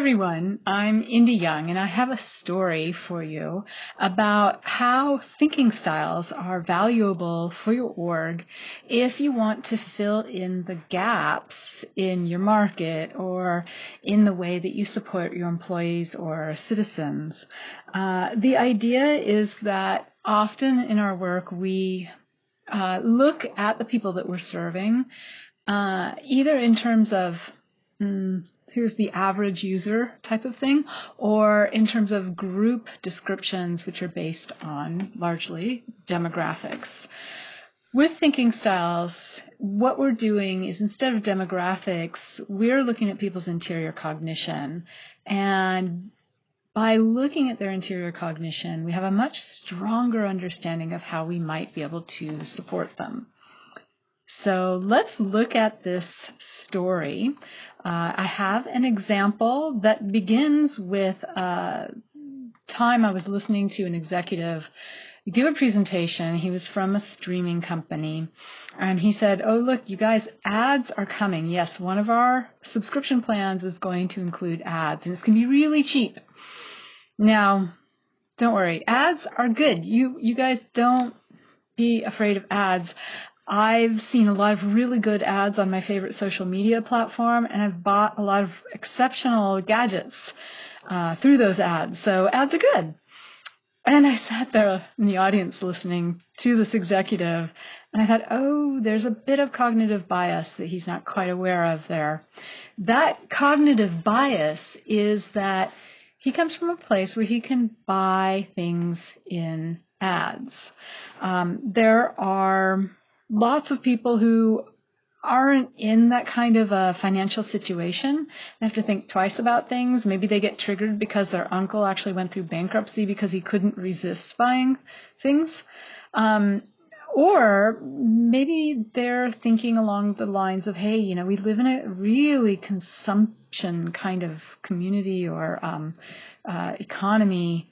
everyone, I'm Indy Young, and I have a story for you about how thinking styles are valuable for your org if you want to fill in the gaps in your market or in the way that you support your employees or citizens. The idea is that often in our work we look at the people that we're serving, either in terms of here's the average user type of thing, or in terms of group descriptions, which are based on largely demographics. With thinking styles, what we're doing is instead of demographics, we're looking at people's interior cognition. And by looking at their interior cognition, we have a much stronger understanding of how we might be able to support them. So let's look at this story. I have an example that begins with a time I was listening to an executive give a presentation. He was from a streaming company, and he said, "Oh, look, you guys, ads are coming. Yes, one of our subscription plans is going to include ads, and it's going to be really cheap." Now, don't worry, ads are good. You guys don't be afraid of ads. I've seen a lot of really good ads on my favorite social media platform, and I've bought a lot of exceptional gadgets through those ads. So ads are good. And I sat there in the audience listening to this executive, and I thought, oh, there's a bit of cognitive bias that he's not quite aware of there. That cognitive bias is that he comes from a place where he can buy things in ads. There are lots of people who aren't in that kind of a financial situation. They have to think twice about things. Maybe they get triggered because their uncle actually went through bankruptcy because he couldn't resist buying things. Or maybe they're thinking along the lines of, hey, we live in a really consumption kind of community or economy,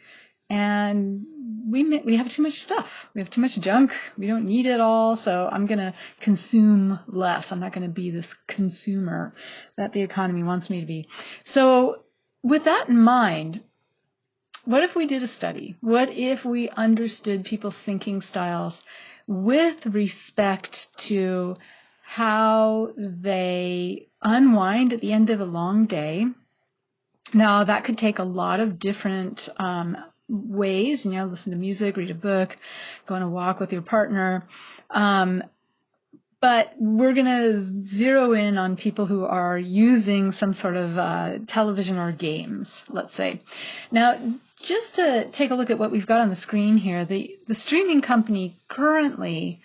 and we have too much stuff. We have too much junk. We don't need it all, so I'm going to consume less. I'm not going to be this consumer that the economy wants me to be. So with that in mind, what if we did a study? What if we understood people's thinking styles with respect to how they unwind at the end of a long day? Now, that could take a lot of different ways, listen to music, read a book, go on a walk with your partner. But we're going to zero in on people who are using some sort of television or games, let's say. Now, just to take a look at what we've got on the screen here, the streaming company currently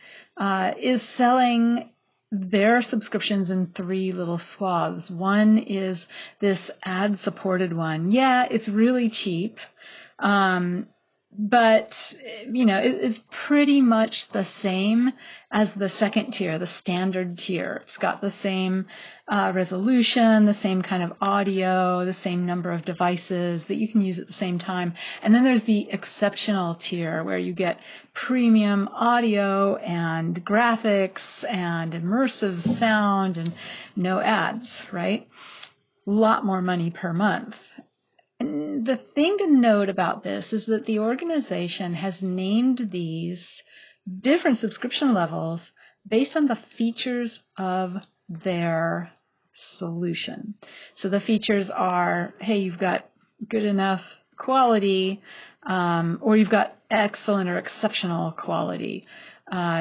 is selling their subscriptions in three little swaths. One is this ad-supported one. Yeah, it's really cheap. But, it's pretty much the same as the second tier, the standard tier. It's got the same resolution, the same kind of audio, the same number of devices that you can use at the same time. And then there's the exceptional tier where you get premium audio and graphics and immersive sound and no ads, right? A lot more money per month. And the thing to note about this is that the organization has named these different subscription levels based on the features of their solution. So the features are, hey, you've got good enough quality, or you've got excellent or exceptional quality.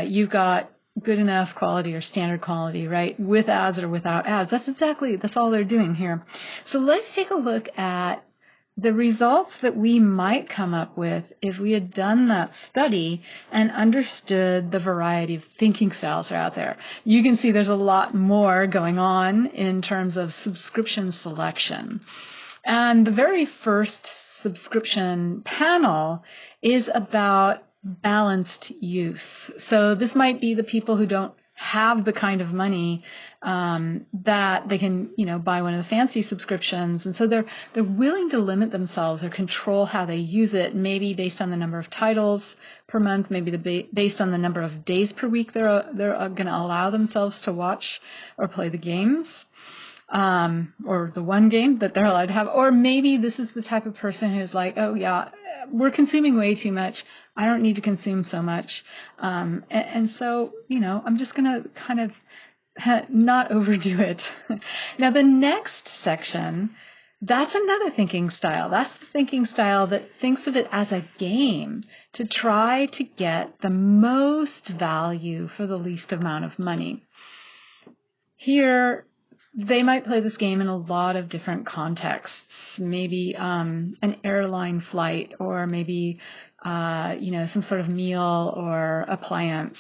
You've got good enough quality or standard quality, right? With ads or without ads. That's all they're doing here. So let's take a look at the results that we might come up with if we had done that study and understood the variety of thinking styles are out there. You can see there's a lot more going on in terms of subscription selection. And the very first subscription panel is about balanced use. So this might be the people who don't have the kind of money that they can, buy one of the fancy subscriptions, and so they're willing to limit themselves or control how they use it, maybe based on the number of titles per month, maybe based on the number of days per week they're going to allow themselves to watch or play the games. or the one game that they're allowed to have. Or maybe this is the type of person who's like, oh yeah, we're consuming way too much. I don't need to consume so much. And so, I'm just going to kind of not overdo it. Now, the next section, that's another thinking style. That's the thinking style that thinks of it as a game to try to get the most value for the least amount of money. Here, they might play this game in a lot of different contexts, maybe an airline flight, or maybe some sort of meal or appliance.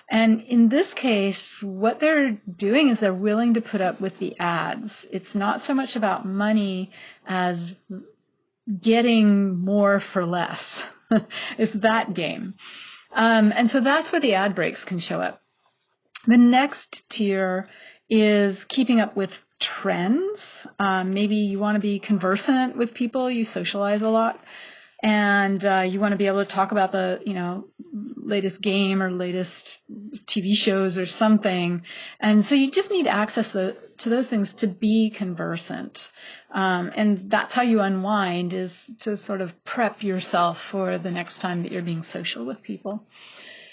And in this case, what they're doing is they're willing to put up with the ads. It's not so much about money as getting more for less. It's that game. And so that's where the ad breaks can show up. The next tier is keeping up with trends. Maybe you want to be conversant with people. You socialize a lot. And you want to be able to talk about the, latest game or latest TV shows or something. And so you just need access to those things to be conversant. And that's how you unwind, is to sort of prep yourself for the next time that you're being social with people.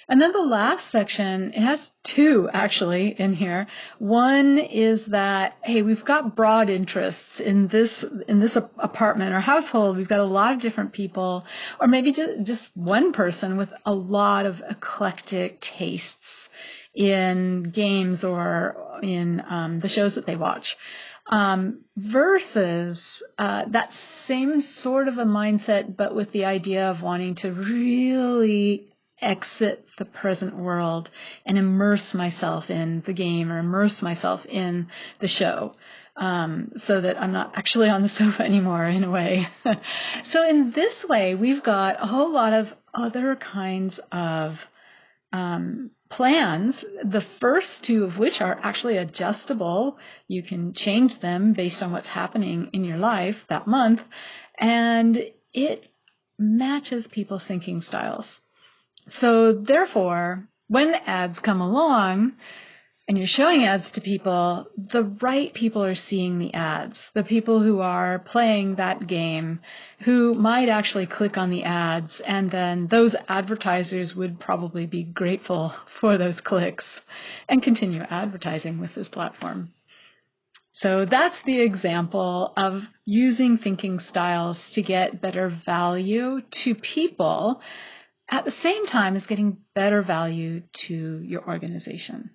And then the last section, it has two actually in here. One is that, hey, we've got broad interests in this apartment or household. We've got a lot of different people, or maybe just one person with a lot of eclectic tastes in games or in the shows that they watch. Versus that same sort of a mindset, but with the idea of wanting to really exit the present world and immerse myself in the game or immerse myself in the show, so that I'm not actually on the sofa anymore, in a way. So in this way, we've got a whole lot of other kinds of plans, the first two of which are actually adjustable. You can change them based on what's happening in your life that month, and it matches people's thinking styles. So therefore, when ads come along and you're showing ads to people, the right people are seeing the ads. The people who are playing that game, who might actually click on the ads, and then those advertisers would probably be grateful for those clicks and continue advertising with this platform. So that's the example of using thinking styles to get better value to people, at the same time as getting better value to your organization.